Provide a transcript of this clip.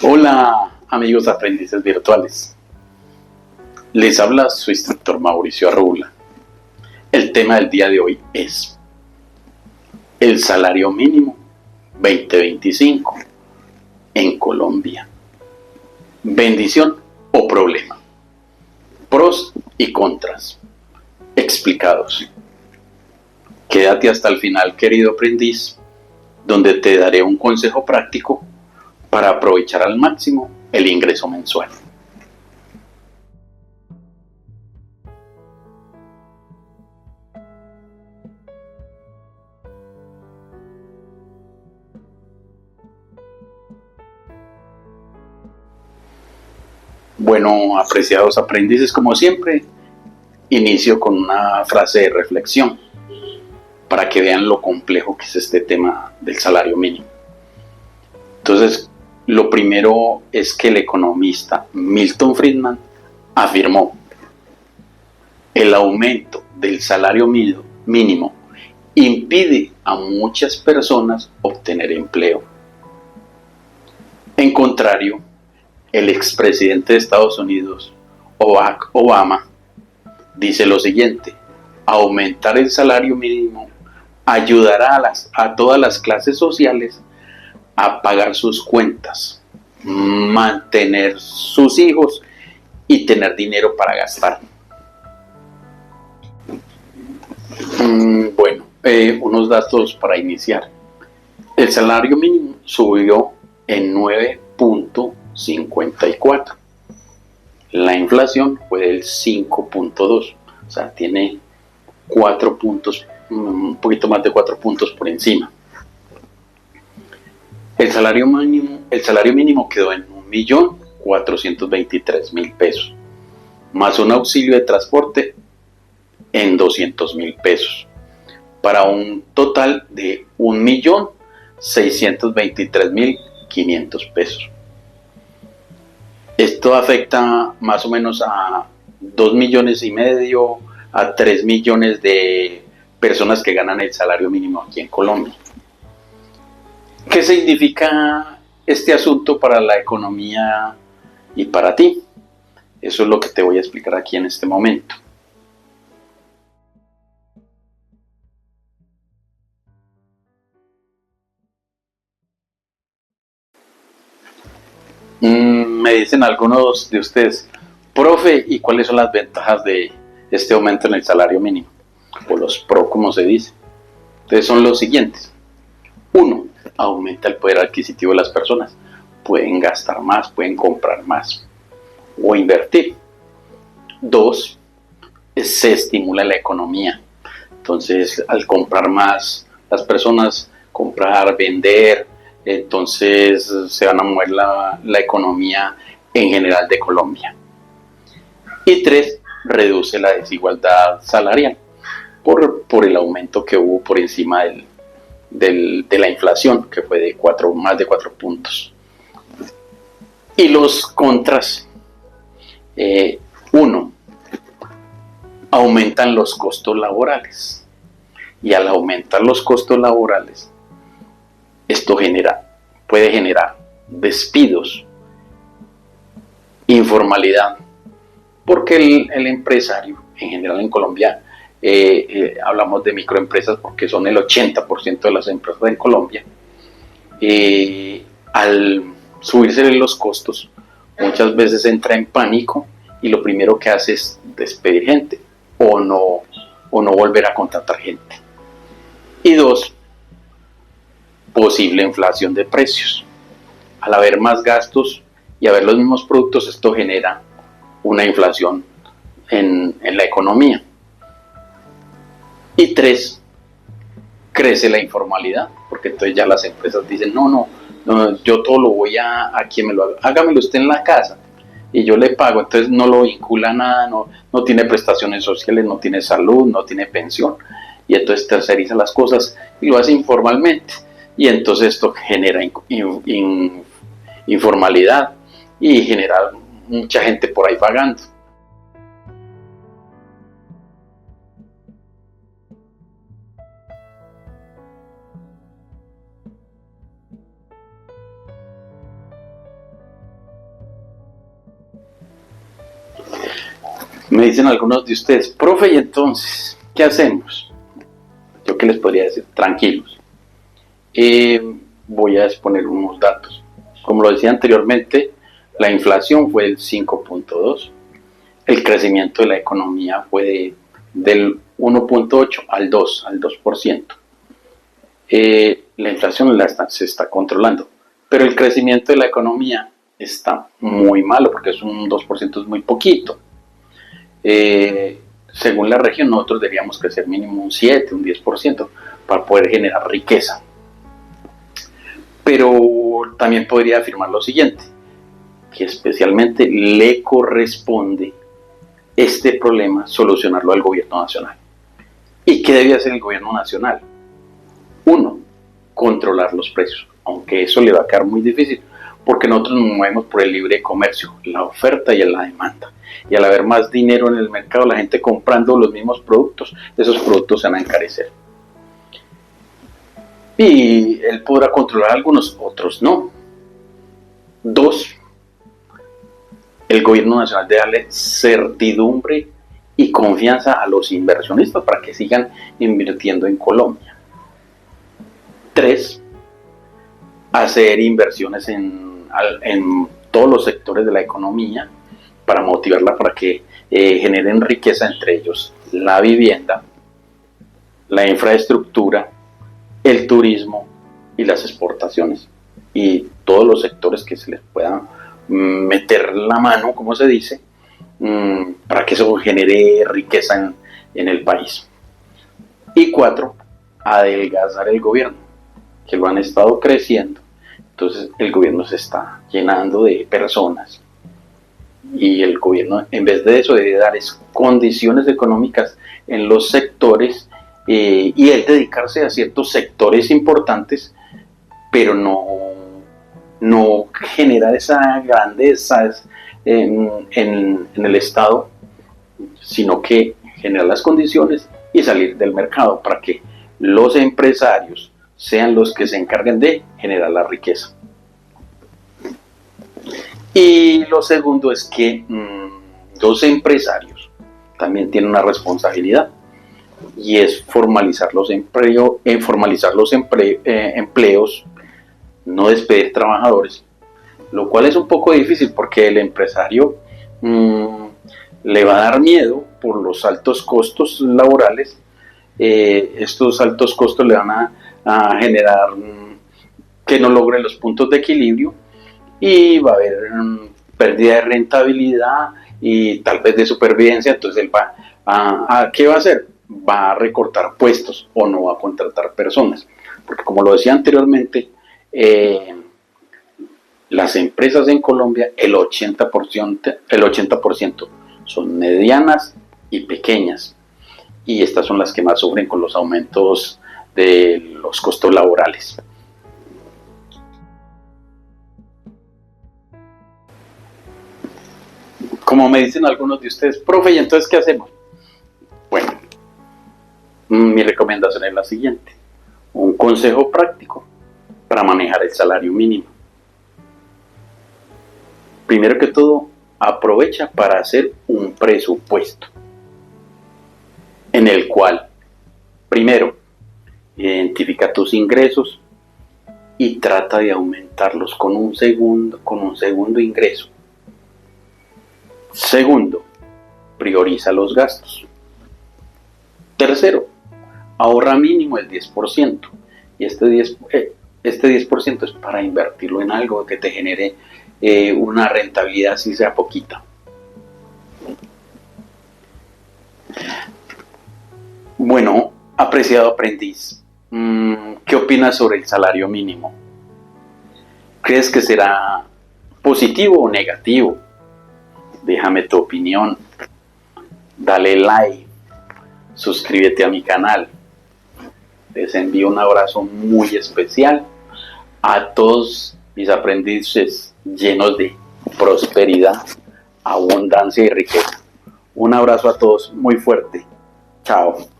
Hola amigos aprendices virtuales, les habla su instructor Mauricio Arrula. El tema del día de hoy es el salario mínimo 2025 en Colombia. Bendición o problema, pros y contras, explicados. Quédate hasta el final, querido aprendiz, donde te daré un consejo práctico para aprovechar al máximo el ingreso mensual. Bueno, apreciados aprendices, como siempre, inicio con una frase de reflexión para que vean lo complejo que es este tema del salario mínimo. Entonces, lo primero es que el economista Milton Friedman afirmó: el aumento del salario mínimo impide a muchas personas obtener empleo. En contrario, el expresidente de Estados Unidos, Barack Obama, dice lo siguiente: aumentar el salario mínimo ayudará a todas las clases sociales a pagar sus cuentas, mantener sus hijos y tener dinero para gastar. Unos datos para iniciar. El salario mínimo subió en 9.54. La inflación fue del 5.2, o sea, tiene 4 puntos, un poquito más de 4 puntos por encima. El salario mínimo quedó en 1.423.000 pesos, más un auxilio de transporte en 200.000 pesos, para un total de 1.623.500 pesos. Esto afecta más o menos a 2,5 millones a 3 millones de personas que ganan el salario mínimo aquí en Colombia. ¿Qué significa este asunto para la economía y para ti? Eso es lo que te voy a explicar aquí en este momento. Me dicen algunos de ustedes: profe, ¿y cuáles son las ventajas de este aumento en el salario mínimo? O los pro, como se dice. Entonces son los siguientes. 1. Aumenta el poder adquisitivo de las personas. Pueden gastar más, pueden comprar más o invertir. 2. Se estimula la economía. Entonces, al comprar más, las personas comprar, vender, entonces se van a mover la economía en general de Colombia. Y 3. Reduce la desigualdad salarial por el aumento que hubo por encima de la inflación, que fue de más de 4 puntos. Y los contras: 1. Aumentan los costos laborales. Y al aumentar los costos laborales, esto puede generar despidos, informalidad, porque el empresario, en general en Colombia, hablamos de microempresas porque son el 80% de las empresas en Colombia, al subirse los costos, muchas veces entra en pánico y lo primero que hace es despedir gente o no volver a contratar gente. Y 2, posible inflación de precios. Al haber más gastos y haber los mismos productos, esto genera una inflación en la economía. Y 3, crece la informalidad, porque entonces ya las empresas dicen: no, yo todo lo voy a quien me lo haga, hágamelo usted en la casa y yo le pago. Entonces no lo vincula a nada, no tiene prestaciones sociales, no tiene salud, no tiene pensión, y entonces terceriza las cosas y lo hace informalmente, y entonces esto genera informalidad y genera mucha gente por ahí pagando. Me dicen algunos de ustedes, profe, y entonces, ¿qué hacemos? Yo qué les podría decir, tranquilos. Voy a exponer unos datos. Como lo decía anteriormente, la inflación fue del 5.2, el crecimiento de la economía fue del 1.8 al 2%. La inflación se está controlando, pero el crecimiento de la economía está muy malo porque es un 2%, es muy poquito. Según la región, nosotros deberíamos crecer mínimo un 7, un 10% para poder generar riqueza. Pero también podría afirmar lo siguiente, que especialmente le corresponde este problema solucionarlo al gobierno nacional. ¿Y qué debe hacer el gobierno nacional? Uno, controlar los precios, aunque eso le va a quedar muy difícil, porque nosotros nos movemos por el libre comercio, la oferta y la demanda. Y al haber más dinero en el mercado, la gente comprando los mismos productos, esos productos se van a encarecer. Y él podrá controlar algunos, otros no. Dos, el gobierno nacional debe darle certidumbre y confianza a los inversionistas para que sigan invirtiendo en Colombia. Tres, hacer inversiones en todos los sectores de la economía para motivarla para que generen riqueza, entre ellos la vivienda, la infraestructura, el turismo y las exportaciones y todos los sectores que se les pueda meter la mano, como se dice, para que eso genere riqueza en el país. Y cuatro, adelgazar el gobierno, que lo han estado creciendo. Entonces el gobierno se está llenando de personas y el gobierno, en vez de eso, debe dar condiciones económicas en los sectores y el dedicarse a ciertos sectores importantes, pero no generar esa grandeza en el Estado, sino que generar las condiciones y salir del mercado para que los empresarios sean los que se encarguen de generar la riqueza. Y lo segundo es que los empresarios también tienen una responsabilidad y es formalizar los empleos, no despedir trabajadores, lo cual es un poco difícil porque el empresario le va a dar miedo por los altos costos laborales. Estos altos costos le van a generar que no logre los puntos de equilibrio y va a haber pérdida de rentabilidad y tal vez de supervivencia. Entonces él va ¿qué va a hacer? Va a recortar puestos o no va a contratar personas, porque como lo decía anteriormente, las empresas en Colombia, el 80% son medianas y pequeñas, y estas son las que más sufren con los aumentos de los costos laborales. Como me dicen algunos de ustedes, profe, ¿y entonces qué hacemos? Bueno, mi recomendación es la siguiente: un consejo práctico para manejar el salario mínimo. Primero que todo, aprovecha para hacer un presupuesto en el cual, primero, identifica tus ingresos y trata de aumentarlos con un segundo ingreso. Segundo, prioriza los gastos. Tercero, ahorra mínimo el 10%. Y este 10% es para invertirlo en algo que te genere una rentabilidad, así sea poquita. Bueno, apreciado aprendiz, ¿qué opinas sobre el salario mínimo? ¿Crees que será positivo o negativo? Déjame tu opinión, dale like, suscríbete a mi canal. Les envío un abrazo muy especial a todos mis aprendices llenos de prosperidad, abundancia y riqueza. Un abrazo a todos muy fuerte. Chao.